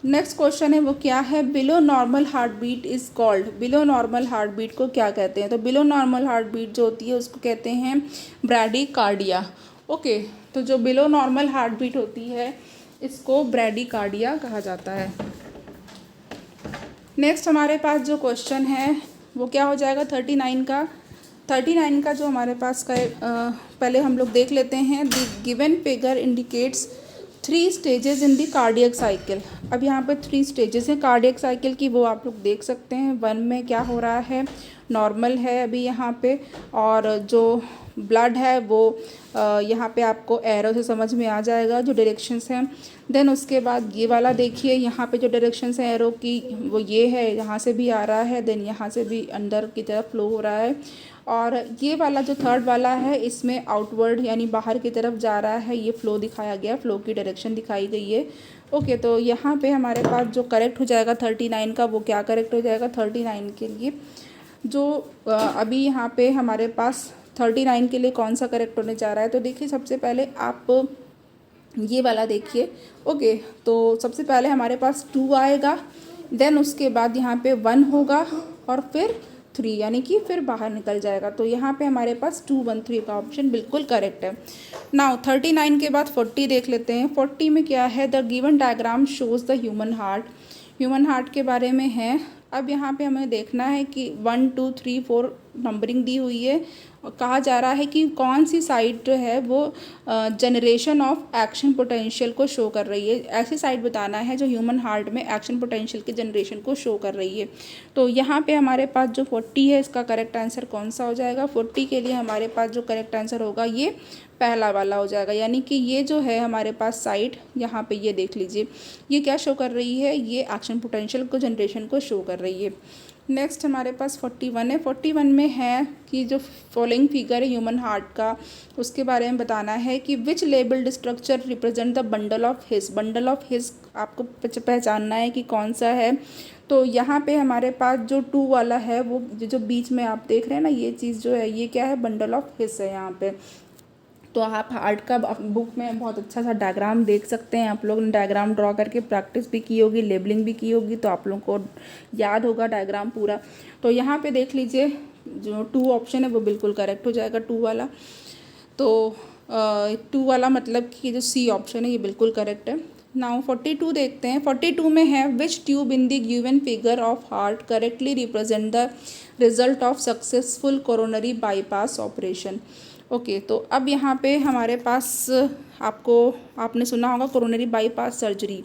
नेक्स्ट क्वेश्चन है वो क्या है, below normal heart beat is called, below normal heart beat को क्या कहते हैं, तो बिलो नॉर्मल हार्ट बीट जो होती है उसको कहते हैं ब्रैडीकार्डिया। ओके, तो जो बिलो नॉर्मल हार्ट बीट होती है इसको ब्रैडीकार्डिया कहा जाता है। नेक्स्ट हमारे पास जो क्वेश्चन है वो क्या हो जाएगा, 39 का जो हमारे पास का पहले हम लोग देख लेते हैं, the given figure indicates 3 stages in the cardiac cycle. अब यहाँ पे 3 स्टेजेस हैं कार्डियक साइकिल की, वो आप लोग देख सकते हैं। 1 में क्या हो रहा है, नॉर्मल है अभी यहाँ पे, और जो ब्लड है वो यहाँ पे आपको एरो से समझ में आ जाएगा जो डायरेक्शंस हैं। देन उसके बाद ये वाला देखिए, यहाँ पे जो डायरेक्शंस हैं एरो की वो ये है, यहाँ से भी आ रहा है, देन यहाँ से भी अंदर की तरफ फ्लो हो रहा है, और ये वाला जो थर्ड वाला है इसमें आउटवर्ड यानी बाहर की तरफ जा रहा है, ये फ्लो दिखाया गया, फ्लो की डायरेक्शन दिखाई गई है। ओके, तो यहाँ पे हमारे पास जो करेक्ट हो जाएगा 39 का, वो क्या करेक्ट हो जाएगा 39 के लिए, जो अभी यहाँ पे हमारे पास 39 के लिए कौन सा करेक्ट होने जा रहा है, तो देखिए सबसे पहले आप ये वाला देखिए। ओके, तो सबसे पहले हमारे पास 2 आएगा, देन उसके बाद यहाँ पे 1 होगा और फिर 3, यानी कि फिर बाहर निकल जाएगा, तो यहाँ पे हमारे पास 2 1 3 का ऑप्शन बिल्कुल करेक्ट है। नाउ 39 के बाद 40 देख लेते हैं। 40 में क्या है, the given diagram shows the human heart, human heart के बारे में है। अब यहाँ पे हमें देखना है कि 1 2 3 4 नंबरिंग दी हुई है, और कहा जा रहा है कि कौन सी साइड जो है वो जनरेशन ऑफ एक्शन पोटेंशियल को शो कर रही है, ऐसी साइड बताना है जो ह्यूमन हार्ट में एक्शन पोटेंशियल के जनरेशन को शो कर रही है। तो यहाँ पे हमारे पास जो 40 है इसका करेक्ट आंसर कौन सा हो जाएगा, 40 के लिए हमारे पास जो करेक्ट आंसर होगा ये पहला वाला हो जाएगा, यानी कि ये जो है हमारे पास साइड यहाँ पे ये देख लीजिए, ये क्या शो कर रही है, ये एक्शन पोटेंशियल को जनरेशन को शो कर रही है। नेक्स्ट हमारे पास 41 है। 41 में है कि जो फॉलोइंग फिगर है ह्यूमन हार्ट का, उसके बारे में बताना है कि which labelled structure represent the bundle of His, bundle of His आपको पहचानना है कि कौन सा है। तो यहाँ पे हमारे पास जो 2 वाला है वो जो बीच में आप देख रहे हैं ना, ये चीज़ जो है ये क्या है, बंडल ऑफ हिस है यहाँ पे। तो आप हार्ट का बुक में बहुत अच्छा सा डायग्राम देख सकते हैं, आप लोग ने डायग्राम ड्रॉ करके प्रैक्टिस भी की होगी, लेबलिंग भी की होगी, तो आप लोगों को याद होगा डायग्राम पूरा। तो यहाँ पे देख लीजिए जो 2 ऑप्शन है वो बिल्कुल करेक्ट हो जाएगा, 2 वाला। तो 2 वाला मतलब कि जो C ऑप्शन है ये बिल्कुल करेक्ट है। नाउ 42 देखते हैं। 42 में है which tube in the given figure of heart correctly represent the result of successful coronary bypass operation. Okay, तो अब यहाँ पे हमारे पास आपने सुना होगा कोरोनरी बाईपास सर्जरी।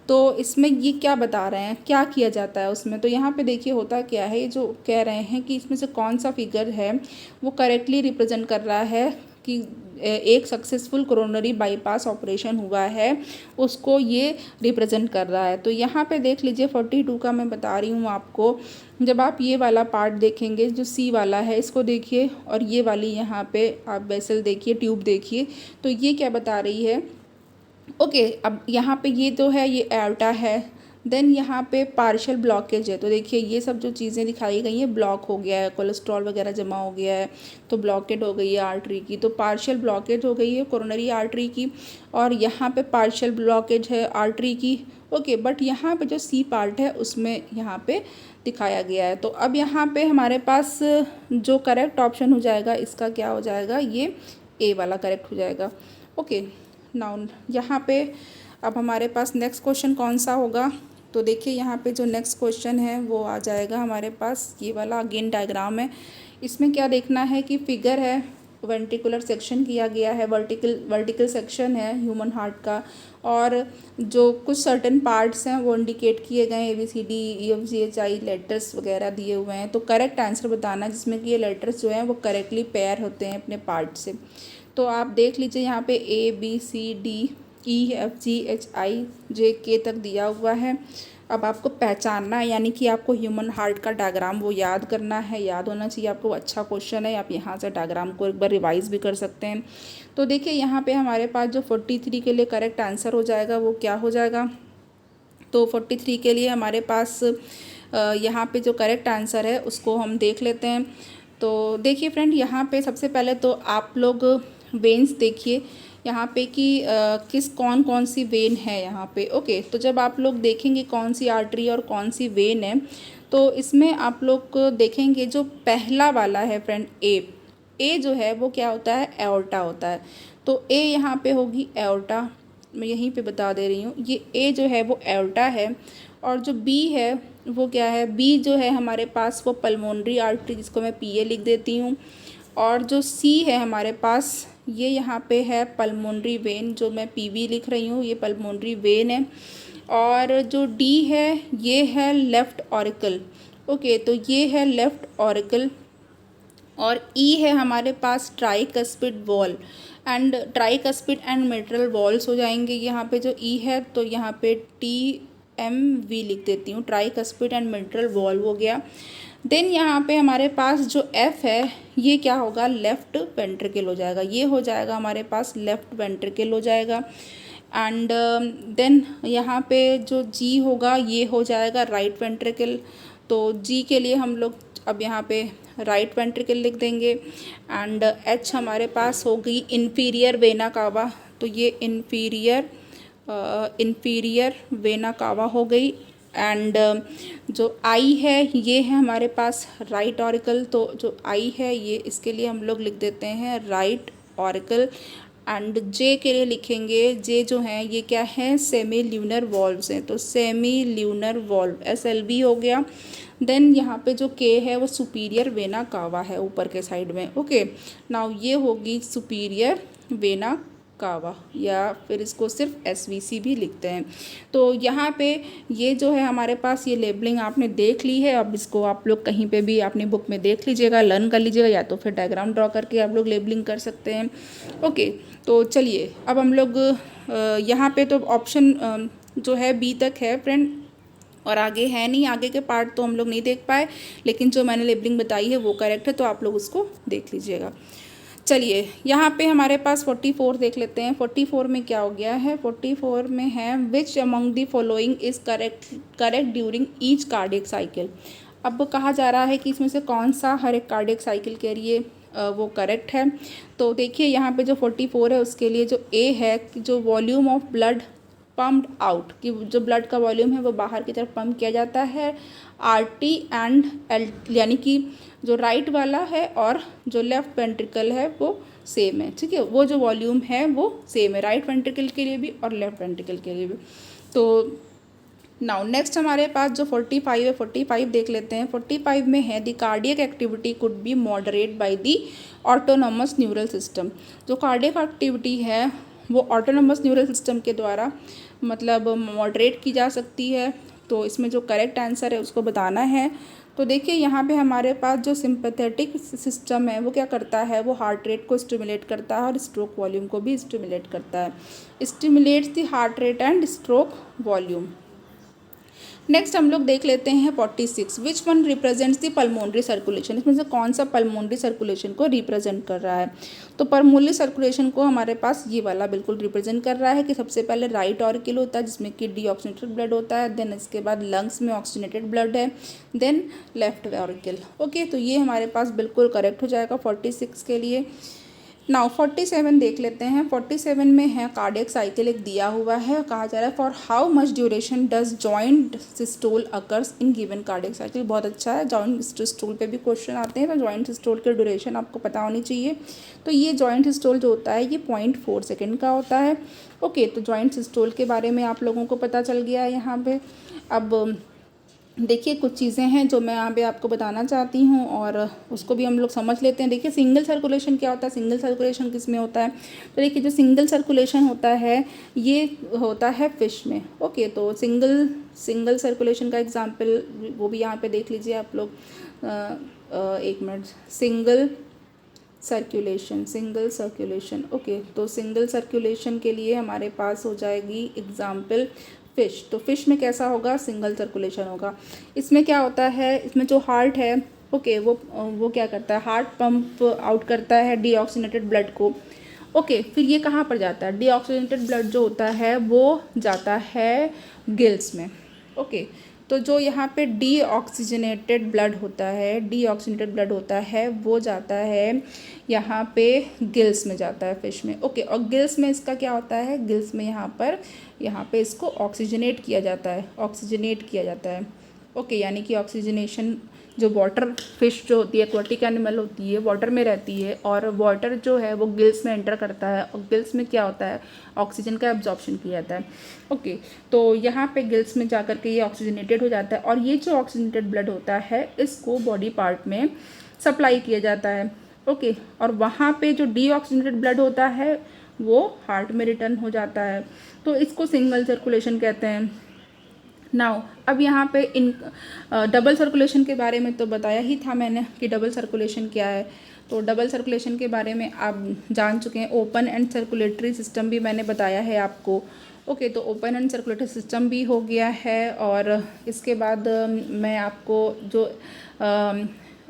तो इसमें ये क्या बता रहे हैं, क्या किया जाता है उसमें। तो यहाँ पे देखिए होता क्या है, ये जो कह रहे हैं कि इसमें से कौन सा फिगर है वो करेक्टली रिप्रेजेंट कर रहा है कि एक सक्सेसफुल कोरोनरी बाईपास ऑपरेशन हुआ है, उसको ये रिप्रेजेंट कर रहा है। तो यहाँ पे देख लीजिए 42 का मैं बता रही हूँ आपको। जब आप ये वाला पार्ट देखेंगे जो सी वाला है, इसको देखिए, और ये वाली यहाँ पे आप वेसल देखिए, ट्यूब देखिए, तो ये क्या बता रही है। ओके, अब यहाँ पे ये तो है, ये एल्टा है। देन यहाँ पे पार्शियल ब्लॉकेज है। तो देखिए ये सब जो चीज़ें दिखाई गई हैं, ब्लॉक हो गया है, कोलेस्ट्रॉल वगैरह जमा हो गया है, तो ब्लॉकेड हो गई है आर्टरी की, तो पार्शियल ब्लॉकेज हो गई है कोरोनरी आर्टरी की। और यहाँ पे पार्शियल ब्लॉकेज है आर्टरी की। ओके, बट यहाँ पे जो सी पार्ट है उसमें यहाँ पे दिखाया गया है। तो अब यहाँ पे हमारे पास जो करेक्ट ऑप्शन हो जाएगा इसका क्या हो जाएगा, ये ए वाला करेक्ट हो जाएगा। ओके, नाउ यहाँ पे अब हमारे पास नेक्स्ट क्वेश्चन कौन सा होगा। तो देखिए यहाँ पे जो नेक्स्ट क्वेश्चन है वो आ जाएगा हमारे पास, ये वाला अगेन डायग्राम है। इसमें क्या देखना है कि फिगर है, वेंट्रिकुलर सेक्शन किया गया है, वर्टिकल सेक्शन है ह्यूमन हार्ट का, और जो कुछ सर्टेन पार्ट्स हैं वो इंडिकेट किए गए हैं, ABCD EFGHI लेटर्स वगैरह दिए हुए हैं। तो करेक्ट आंसर बताना जिसमें कि ये लेटर्स जो हैं वो करेक्टली पेयर होते हैं अपने पार्ट से। तो आप देख लीजिए यहाँ पे ABCDEFGHIJK तक दिया हुआ है। अब आपको पहचानना है, यानी कि आपको ह्यूमन हार्ट का डायग्राम वो याद करना है, याद होना चाहिए आपको। अच्छा क्वेश्चन है, आप यहाँ से डायग्राम को एक बार रिवाइज भी कर सकते हैं। तो देखिए यहाँ पे हमारे पास जो 43 के लिए करेक्ट आंसर हो जाएगा वो क्या हो जाएगा। तो 43 के लिए हमारे पास यहाँ पे जो करेक्ट आंसर है उसको हम देख लेते हैं। तो देखिए फ्रेंड, यहाँ पे सबसे पहले तो आप लोग वेन्स देखिए यहाँ पे कि किस कौन सी वेन है यहाँ पे। ओके, तो जब आप लोग देखेंगे कौन सी आर्टरी और कौन सी वेन है, तो इसमें आप लोग को देखेंगे जो पहला वाला है फ्रेंड, ए जो है वो क्या होता है, एओर्टा होता है। तो ए यहाँ पे होगी एओर्टा, मैं यहीं पे बता दे रही हूँ, ये ए जो है वो एओर्टा है। और जो बी है वो क्या है, बी जो है हमारे पास वो पल्मोनरी आर्टरी, जिसको मैं PA लिख देती हूँ। और जो सी है हमारे पास, ये यहाँ पे है पल्मोनरी वेन, जो मैं PV लिख रही हूँ, ये पल्मोनरी वेन है। और जो डी है ये है लेफ़्ट ऑरिकल। ओके, तो ये है लेफ़्ट ऑरिकल। और ई है हमारे पास tricuspid wall, and tricuspid and mitral walls हो जाएंगे यहाँ पे जो ई है। तो यहाँ पे TMV लिख देती हूँ, ट्राइकस्पिड एंड मिट्रल वॉल हो गया। देन यहाँ पे हमारे पास जो F है ये क्या होगा, लेफ़्ट वेंट्रिकल हो जाएगा, ये हो जाएगा हमारे पास लेफ़्ट वेंट्रिकल हो जाएगा। एंड देन यहाँ पे जो G होगा ये हो जाएगा राइट वेंट्रिकल। तो G के लिए हम लोग अब यहाँ पे राइट वेंट्रिकल लिख देंगे। एंड H हमारे पास हो गई इन्फीरियर वेना कावा, तो ये इन्फीरियर वेना कावा हो गई। एंड जो आई है ये है हमारे पास राइट ऑरिकल, तो जो आई है ये इसके लिए हम लोग लिख देते हैं राइट ऑरिकल। एंड जे के लिए लिखेंगे, जे जो हैं ये क्या है, सेमी ल्यूनर वॉल्व्स हैं, तो सेमी ल्यूनर वॉल्व SLV हो गया। देन यहाँ पे जो के है वो सुपीरियर वेना कावा है ऊपर के साइड में। ओके, नाउ ये होगी सुपीरियर वेना कावा, या फिर इसको सिर्फ SVC भी लिखते हैं। तो यहाँ पे ये जो है हमारे पास ये लेबलिंग आपने देख ली है। अब इसको आप लोग कहीं पे भी अपनी बुक में देख लीजिएगा, लर्न कर लीजिएगा, या तो फिर डायग्राम ड्रॉ करके आप लोग लेबलिंग कर सकते हैं। ओके, तो चलिए अब हम लोग यहाँ पे तो ऑप्शन जो है B तक है फ्रेंड, और आगे है नहीं, आगे के पार्ट तो हम लोग नहीं देख पाए, लेकिन जो मैंने लेबलिंग बताई है वो करेक्ट है, तो आप लोग उसको देख लीजिएगा। चलिए यहाँ पे हमारे पास 44 देख लेते हैं। 44 में क्या हो गया है, 44 में है which among the following is correct during each cardiac cycle. अब कहा जा रहा है कि इसमें से कौन सा हर एक कार्डियक साइकिल के लिए वो करेक्ट है। तो देखिए यहाँ पे जो 44 है उसके लिए जो ए है कि जो volume of blood pumped out, कि जो ब्लड का वॉल्यूम है वो बाहर की तरफ पम्प किया जाता है RT एंड L, यानी कि जो राइट वाला है और जो लेफ़्ट वेंट्रिकल है वो सेम है, ठीक है, वो जो वॉल्यूम है वो सेम है राइट वेंट्रिकल के लिए भी और लेफ्ट वेंट्रिकल के लिए भी। तो नाउ नेक्स्ट हमारे पास जो 45 है, 45 देख लेते हैं। 45 में है the cardiac activity could be moderate by the autonomous neural system. जो कार्डियक एक्टिविटी है वो ऑटोनोमस न्यूरल सिस्टम के द्वारा मतलब मॉडरेट की जा सकती है। तो इसमें जो करेक्ट आंसर है उसको बताना है। तो देखिए यहाँ पे हमारे पास जो सिंपैथेटिक सिस्टम है वो क्या करता है, वो हार्ट रेट को स्टिमुलेट करता है और स्ट्रोक वॉल्यूम को भी स्टिमुलेट करता है। Stimulates the heart rate and stroke volume. Next हम लोग देख लेते हैं 46, which one represents the pulmonary circulation. इसमें से कौन सा पल्मोनरी सर्कुलेशन को रिप्रेजेंट कर रहा है। तो पल्मोनरी सर्कुलेशन को हमारे पास ये वाला बिल्कुल रिप्रेजेंट कर रहा है कि सबसे पहले राइट ऑरिकल होता है जिसमें कि डीऑक्सीजनेटेड ब्लड होता है, देन इसके बाद लंग्स में ऑक्सीजनेटेड ब्लड है, देन लेफ्ट ऑरिकल। ओके, तो ये हमारे पास बिल्कुल करेक्ट हो जाएगा 46 के लिए। नाउ 47 देख लेते हैं। 47 में है कार्डियक साइकिल एक दिया हुआ है, कहा जा रहा है for how much duration does joint systole occurs in given cardiac cycle. बहुत अच्छा है, जॉइंट सिस्टोल पे भी क्वेश्चन आते हैं तो जॉइंट सिस्टोल की ड्यूरेशन आपको पता होनी चाहिए। तो ये जॉइंट सिस्टोल जो होता है ये 0.4 सेकेंड का होता है। ओके, तो जॉइंट सिस्टोल के बारे में आप लोगों को पता चल गया है यहाँ पे। अब देखिए कुछ चीज़ें हैं जो मैं यहाँ पे आपको बताना चाहती हूँ और उसको भी हम लोग समझ लेते हैं। देखिए सिंगल सर्कुलेशन क्या होता है, सिंगल सर्कुलेशन किस में होता है। तो देखिए जो सिंगल सर्कुलेशन होता है ये होता है फिश में। ओके, तो सिंगल सर्कुलेशन का एग्जांपल वो भी यहाँ पे देख लीजिए आप लोग। एक मिनट, सिंगल सर्कुलेशन। ओके, तो सिंगल सर्कुलेशन के लिए हमारे पास हो जाएगी एग्जाम्पल फिश। तो फिश में कैसा होगा, सिंगल सर्कुलेशन होगा। इसमें क्या होता है, इसमें जो हार्ट है ओके वो क्या करता है, हार्ट पंप आउट करता है डीऑक्सीजनेटेड ब्लड को। ओके, फिर ये कहाँ पर जाता है, डीऑक्सीजनेटेड ब्लड जो होता है वो जाता है गिल्स में। ओके, तो जो यहाँ पे डीऑक्सीजनेटेड ब्लड होता है वो जाता है यहाँ पे गिल्स में जाता है फिश में। ओके, और गिल्स में इसका क्या होता है, गिल्स में यहाँ पे इसको ऑक्सीजनेट किया जाता है। ओके, यानी कि ऑक्सीजनेशन जो वाटर फिश जो होती है एक्वाटिक एनिमल होती है, वाटर में रहती है और वाटर जो है वो गिल्स में एंटर करता है और गिल्स में क्या होता है, ऑक्सीजन का एब्जॉर्प्शन किया जाता है। ओके, तो यहाँ पे गिल्स में जाकर के ये ऑक्सीजनेटेड हो जाता है और ये जो ऑक्सीजनेटेड ब्लड होता है इसको बॉडी पार्ट में सप्लाई किया जाता है। ओके, और वहाँ पे जो डीऑक्सीजनेटेड ब्लड होता है वो हार्ट में रिटर्न हो जाता है। तो इसको सिंगल सर्कुलेशन कहते हैं। नाउ अब यहाँ पे इन डबल सर्कुलेशन के बारे में तो बताया ही था मैंने कि डबल सर्कुलेशन क्या है। तो डबल सर्कुलेशन के बारे में आप जान चुके हैं। ओपन एंड सर्कुलेटरी सिस्टम भी मैंने बताया है आपको। ओके, तो ओपन एंड सर्कुलेटरी सिस्टम भी हो गया है और इसके बाद मैं आपको जो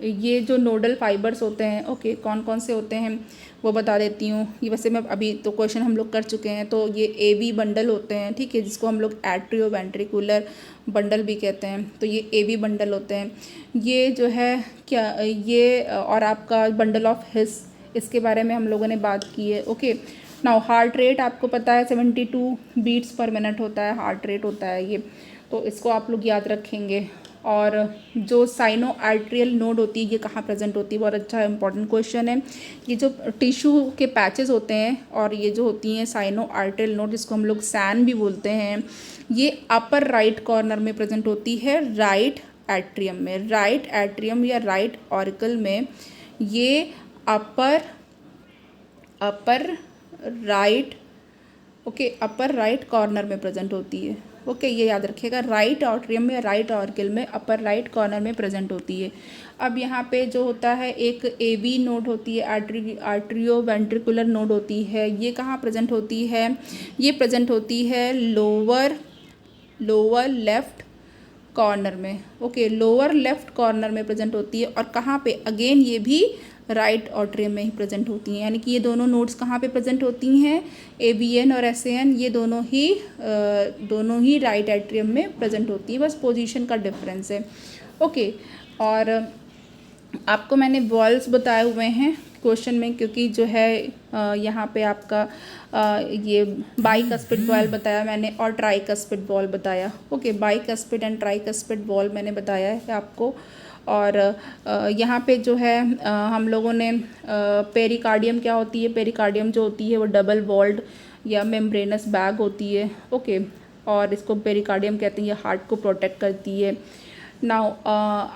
ये जो नोडल फाइबर्स होते हैं ओके कौन कौन से होते हैं वो बता देती हूँ। ये वैसे मैं अभी तो क्वेश्चन हम लोग कर चुके हैं। तो ये एवी बंडल होते हैं, ठीक है, जिसको हम लोग एट्रियो वेंट्रिकुलर बंडल भी कहते हैं। तो ये एवी बंडल होते हैं। ये जो है क्या ये और आपका बंडल ऑफ हिस, इसके बारे में हम लोगों ने बात की है। ओके, नाउ हार्ट रेट आपको पता है 72 बीट्स पर मिनट होता है, हार्ट रेट होता है ये, तो इसको आप लोग याद रखेंगे। और जो साइनो आर्ट्रियल नोड होती है ये कहाँ प्रेजेंट होती है, बहुत अच्छा इंपॉर्टेंट क्वेश्चन है। ये जो टिश्यू के पैचेस होते हैं और ये जो होती हैं साइनो आर्ट्रियल नोड, जिसको हम लोग सैन भी बोलते हैं, ये अपर राइट कॉर्नर में प्रेजेंट होती है, राइट एट्रियम में, राइट एट्रियम या राइट ऑरिकल में। ये upper right upper right corner में प्रेजेंट होती है। ओके, ये याद रखिएगा, राइट ऑट्रियम में, राइट ऑर्किल में, अपर राइट कॉर्नर में प्रेजेंट होती है। अब यहाँ पे जो होता है एक एवी नोड होती है, आर्ट्रियो वेंट्रिकुलर नोड होती है। ये कहाँ प्रेजेंट होती है, ये प्रेजेंट होती है लोअर लेफ्ट कॉर्नर में। ओके, लोअर लेफ्ट कॉर्नर में प्रेजेंट होती है और कहाँ पे, अगेन ये भी राइट ऑट्रियम में ही प्रेजेंट होती हैं। यानी कि ये दोनों नोड्स कहाँ पे प्रेजेंट होती हैं, AVN और SAN, ये दोनों ही राइट एट्रियम में प्रेजेंट होती है, बस पोजीशन का डिफरेंस है। ओके, और आपको मैंने वॉल्स बताए हुए हैं क्वेश्चन में, क्योंकि जो है यहाँ पे आपका ये बाइकस्पिड बॉल बताया मैंने और ट्राइकस्पिड बॉल बताया। Okay, bicuspid and tricuspid ball मैंने बताया है आपको। और यहाँ पे जो है हम लोगों ने पेरिकार्डियम क्या होती है, पेरिकार्डियम जो होती है वो डबल वॉल्ड या मेम्ब्रेनस बैग होती है। ओके, और इसको पेरिकार्डियम कहते हैं, ये हार्ट को प्रोटेक्ट करती है। नाउ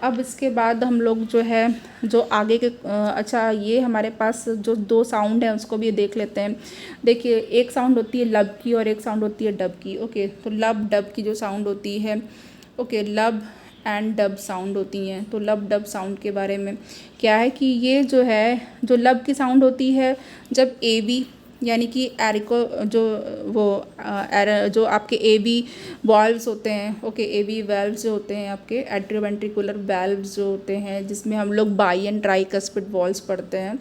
अब इसके बाद हम लोग जो है जो आगे के अच्छा, ये हमारे पास जो दो साउंड है उसको भी देख लेते हैं। देखिए, एक साउंड होती है लब की और एक साउंड होती है डब की। ओके, तो लब डब की जो साउंड होती है, ओके, लब एंड डब साउंड होती हैं। तो लब डब साउंड के बारे में क्या है कि ये जो है, जो लब की साउंड होती है जब ए बी यानी कि एरिको जो वो जो आपके ए बी वाल्व्स होते हैं, ओके, ए बी वाल्व्स जो होते हैं आपके एट्रियोवेंट्रिकुलर वाल्व्स जो होते हैं, जिसमें हम लोग बाई एंड ट्राइकस्पिड वॉल्व्स पढ़ते हैं,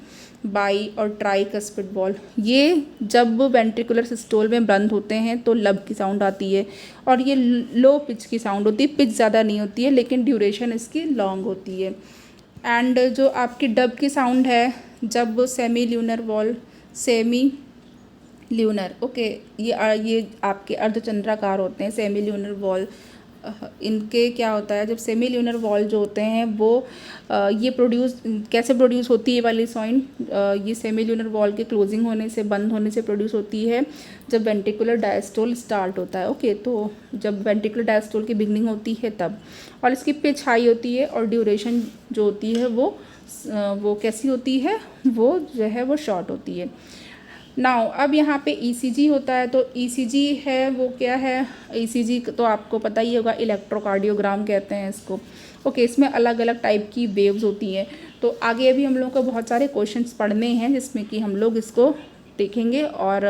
बाई और ट्राइकस्पिड वॉल्व, ये जब वेंट्रिकुलर सिस्टोल में बंद होते हैं तो लब की साउंड आती है। और ये लो पिच की साउंड होती है, पिच ज़्यादा नहीं होती है लेकिन ड्यूरेशन इसकी लॉन्ग होती है। एंड जो आपकी डब की साउंड है जब semi lunar valve, semi lunar, okay, ये आपके अर्धचंद्राकार होते हैं सेमी ल्यूनर वॉल। इनके क्या होता है, जब सेमी ल्यूनर वॉल जो होते हैं वो ये कैसे प्रोड्यूस होती है वाली साउंड, ये सेमी ल्यूनर वॉल के क्लोजिंग होने से, बंद होने से प्रोड्यूस होती है जब वेंट्रिकुलर डायस्टोल स्टार्ट होता है। ओके, तो जब वेंट्रिकुलर डायस्टोल की बिगनिंग होती है तब, और इसकी पिच हाई होती है और ड्यूरेशन जो होती है वो कैसी होती है, वो जो है वो शॉर्ट होती है। नाउ अब यहाँ पे ECG होता है, तो ECG है वो क्या है, ECG तो आपको पता ही होगा, इलेक्ट्रोकार्डियोग्राम कहते हैं इसको। ओके, इसमें अलग अलग टाइप की वेव्स होती हैं। तो आगे अभी हम लोग को बहुत सारे क्वेश्चंस पढ़ने हैं जिसमें कि हम लोग इसको देखेंगे, और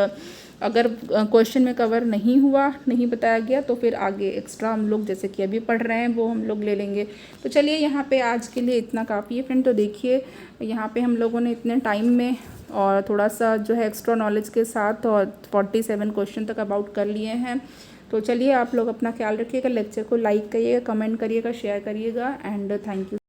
अगर क्वेश्चन में कवर नहीं हुआ, नहीं बताया गया, तो फिर आगे एक्स्ट्रा हम लोग जैसे कि अभी पढ़ रहे हैं वो हम लोग ले लेंगे। तो चलिए, यहाँ पे आज के लिए इतना काफ़ी है फ्रेंड। तो देखिए, यहाँ पे हम लोगों ने इतने टाइम में और थोड़ा सा जो है एक्स्ट्रा नॉलेज के साथ और 47 क्वेश्चन तक अबाउट कर लिए हैं। तो चलिए, आप लोग अपना ख्याल रखिएगा, लेक्चर को लाइक करिएगा, कमेंट करिएगा, शेयर करिएगा, एंड थैंक यू।